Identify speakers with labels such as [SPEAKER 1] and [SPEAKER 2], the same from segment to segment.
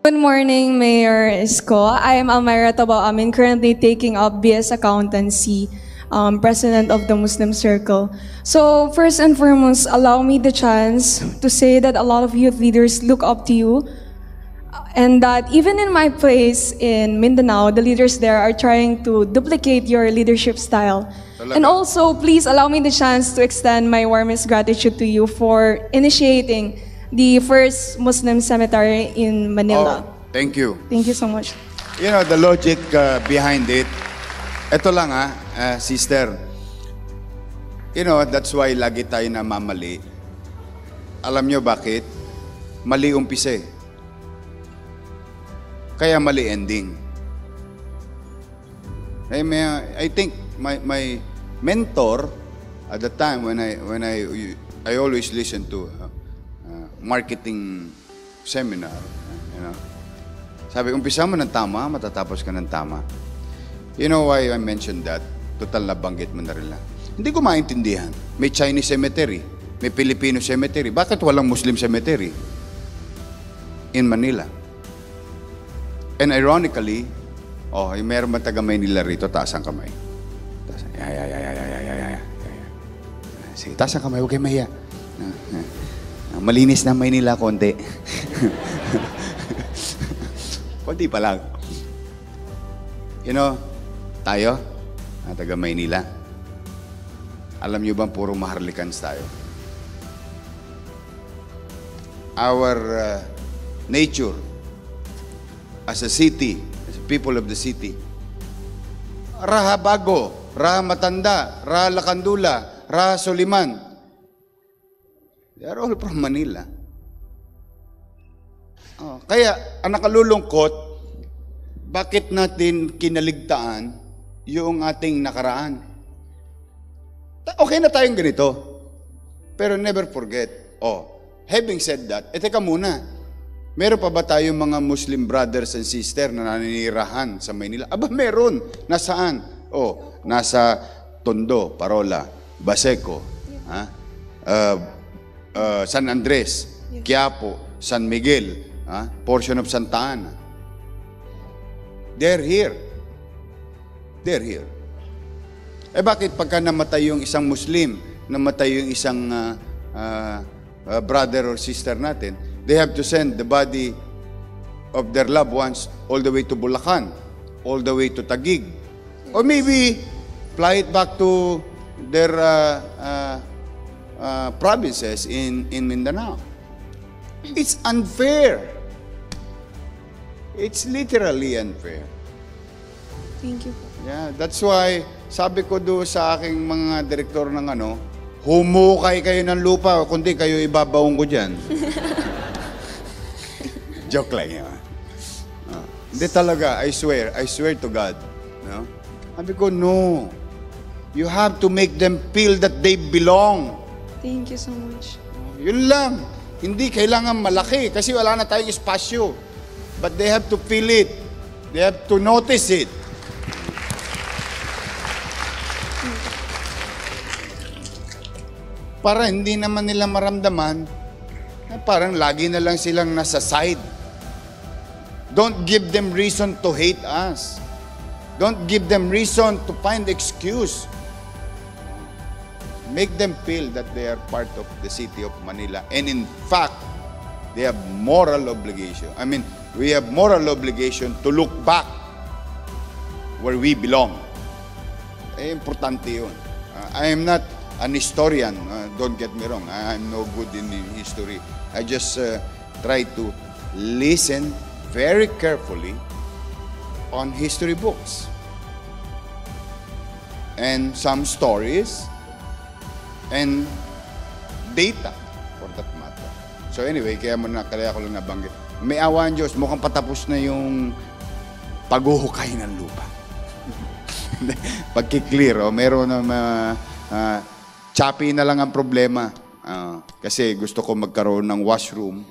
[SPEAKER 1] Good morning, Mayor Isko. I am Almira Tabao Amin, currently taking up BS Accountancy, President of the Muslim Circle. So first and foremost, allow me the chance to say that a lot of youth leaders look up to you, and that even in my place in Mindanao, the leaders there are trying to duplicate your leadership style. And also, please allow me the chance to extend my warmest gratitude to you for initiating the first Muslim cemetery in Manila.
[SPEAKER 2] Oh, thank you.
[SPEAKER 1] Thank you so much.
[SPEAKER 2] You know, the logic behind it, ito lang sister. You know, that's why lagi tayo namamali. Alam nyo bakit? Mali umpisa eh. Kaya mali ending. I think my mentor at the time when I always listen to marketing seminar, you know. Sabi, umpisa mo ng tama, matatapos ka ng tama. You know why I mentioned that? Total na banggit mo na rin lang. Hindi ko maintindihan. May Chinese cemetery, may Filipino cemetery. Bakit walang Muslim cemetery in Manila? And ironically, yung meron ba taga Maynila rito, taas ang kamay. Sige, taas ang kamay, huwag kayo mahiya. Malinis na Maynila konti. Konti pa lang. You know, tayo, taga Maynila, alam nyo bang puro Maharlikans tayo? Our nature as a city, as a people of the city, Raha Bago, Raha Matanda, Raha Lakandula, Raha Soliman, they are all from Manila. Kaya, ang nakalulungkot, bakit natin kinaligtaan yung ating nakaraan? Okay na tayong ganito. Pero never forget. Having said that, teka muna. Meron pa ba tayong mga Muslim brothers and sisters na naninirahan sa Maynila? Aba, meron. Nasaan? Nasa Tondo, Parola, Baseco, San Andres, Quiapo, San Miguel, portion of Santa Ana. They're here. They're here. Bakit pagka namatay yung isang Muslim, namatay yung isang brother or sister natin, they have to send the body of their loved ones all the way to Bulacan, all the way to Taguig, or maybe fly it back to their provinces in Mindanao. It's unfair. It's literally unfair.
[SPEAKER 1] Thank you.
[SPEAKER 2] Yeah, that's why sabi ko do sa aking mga direktor ng humukay kayo ng lupa, kundi kayo ibabaong ko dyan. Joke lang yun. Hindi talaga, I swear to God. No? Sabi ko, no. You have to make them feel that they belong.
[SPEAKER 1] Thank you so much.
[SPEAKER 2] Yun lang. Hindi kailangan malaki kasi wala na tayong espasyo. But they have to feel it. They have to notice it. Para hindi naman nila maramdaman, parang lagi na lang silang nasa side. Don't give them reason to hate us. Don't give them reason to find excuse. Make them feel that they are part of the city of Manila. And in fact, they have moral obligation. We have moral obligation to look back where we belong. Importante yun. I am not an historian, don't get me wrong. I'm no good in history. I just try to listen very carefully on history books and some stories and data for that matter. So anyway, kaya ko lang nabanggit. May awa ang Diyos, mukhang patapos na yung paghuhukay ng lupa. Pagkiklear, meron na choppy na lang ang problema. Kasi gusto ko magkaroon ng washroom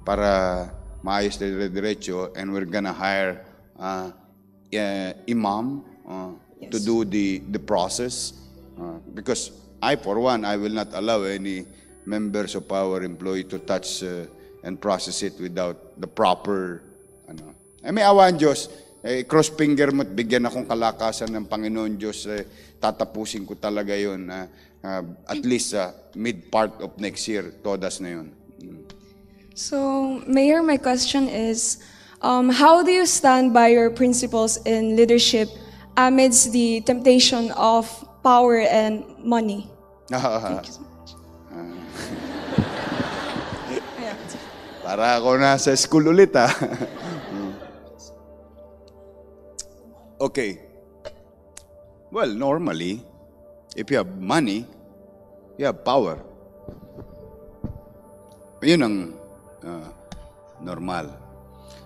[SPEAKER 2] para maayos na diretso, and we're gonna hire imam to do the process. Because I, for one, I will not allow any members of our employee to touch and process it without the proper, may awa ang Diyos, cross finger mo at bigyan akong kalakasan ng Panginoon Diyos, tatapusin ko talaga yun, at least mid part of next year, todas na yun.
[SPEAKER 1] So, Mayor, my question is, how do you stand by your principles in leadership amidst the temptation of power and money? Thank you so much.
[SPEAKER 2] Para ako nasa school ulit, Okay. Well, normally, if you have money, you have power. Yun ang normal.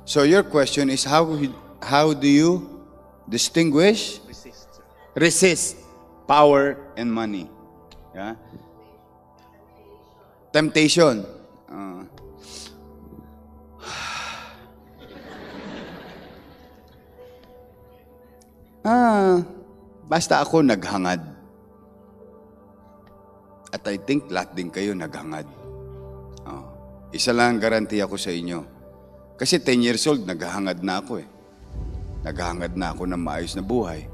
[SPEAKER 2] So your question is, how do you distinguish? Resist power and money. Yeah? Temptation. Basta ako naghangad. At I think lahat din kayo naghangad. Isa lang garanti ako sa inyo. Kasi 10 years old, naghahangad na ako eh. Naghahangad na ako ng maayos na buhay.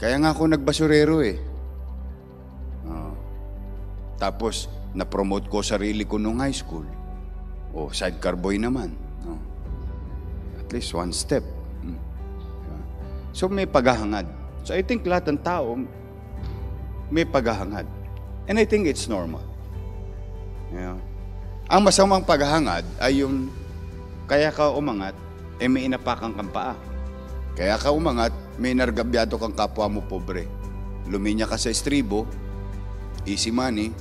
[SPEAKER 2] Kaya nga ako nagbasurero eh. Tapos, na-promote ko sarili ko nung high school. Sidecar boy naman. At least one step. So may paghahangad. So I think lahat ng tao may paghahangad. And I think it's normal. Ang masamang paghahangad ay yung kaya ka umangat, may inapakan kang paa. Kaya ka umangat, may nargabyado kang kapwa mo pobre. Luminya ka sa estribo, easy money,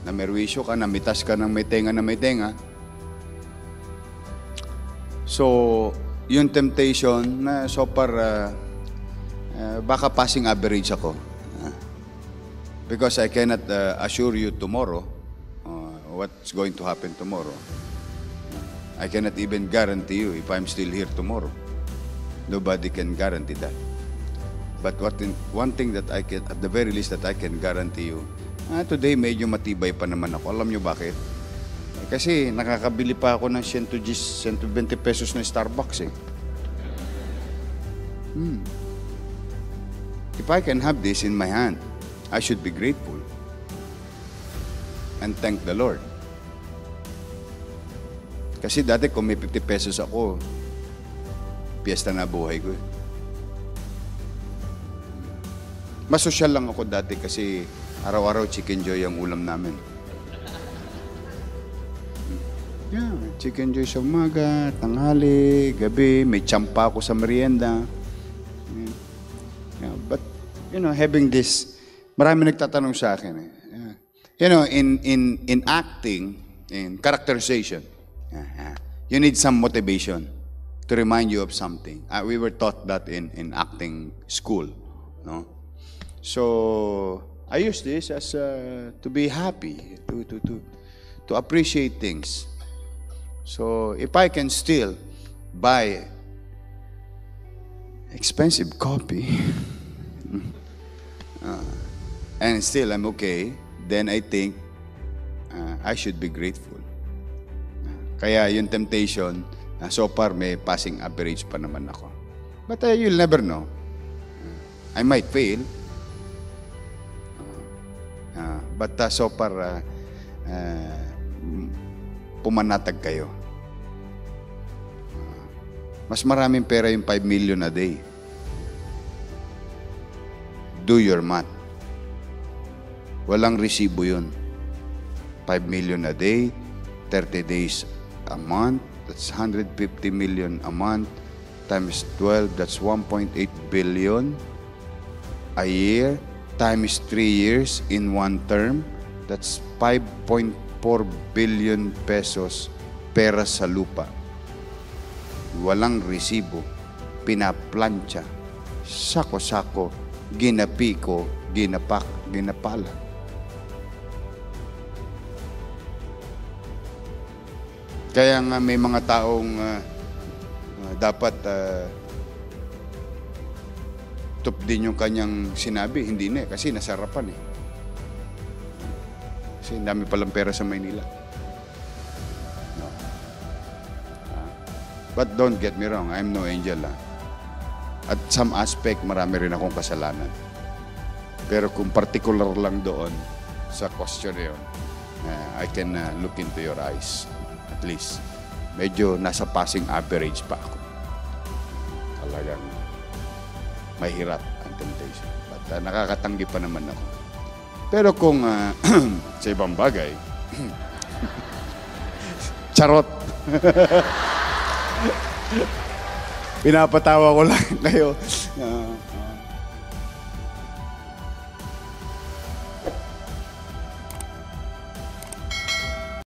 [SPEAKER 2] namerwisyo ka, namitas ka ng may tenga na may tenga. So, yung temptation na baka passing average ako. Because I cannot assure you tomorrow what's going to happen tomorrow. I cannot even guarantee you if I'm still here tomorrow. Nobody can guarantee that. But one thing that I can, at the very least that I can guarantee you, today medyo matibay pa naman ako. Alam nyo bakit? Kasi nakakabili pa ako ng 120 pesos na Starbucks eh. If I can have this in my hand, I should be grateful and thank the Lord. Kasi dati kung may 50 pesos ako, piyesta na buhay ko eh. Masosyal lang ako dati kasi araw-araw chicken joy ang ulam namin. Yeah, chicken joy sa umaga, tanghali, gabi, may tsampa ako sa merienda. Yeah, but, having this, marami nagtatanong sa akin eh. In acting, in characterization, you need some motivation to remind you of something. We were taught that in acting school, no? So, I use this as to be happy, to appreciate things. So, if I can still buy expensive coffee and still I'm okay, then I think I should be grateful. Kaya yung temptation, so far may passing average pa naman ako. But you'll never know. I might fail. But so far, pumanatag kayo. Mas maraming pera yung 5 million a day. Do your math. Walang resibo yun. 5 million a day, 30 days a month, that's 150 million a month, times 12, that's 1.8 billion a year, times 3 years in one term, that's 5.4 billion pesos pera sa lupa. Walang resibo, pinaplantsa, sako-sako, ginapiko, ginapak, ginapala. Kaya nga may mga taong dapat top din yung kanyang sinabi, hindi na kasi nasarapan eh. Kasi dami palang pera sa Maynila. But don't get me wrong, I'm no angel. At some aspect, marami rin akong kasalanan. Pero kung particular lang doon sa question na yun, I can look into your eyes. At least, medyo nasa passing average pa ako. Talagang mahirap ang temptation. But nakakatanggi pa naman ako. Pero kung sa ibang bagay, charot. Pinapatawa ko lang kayo.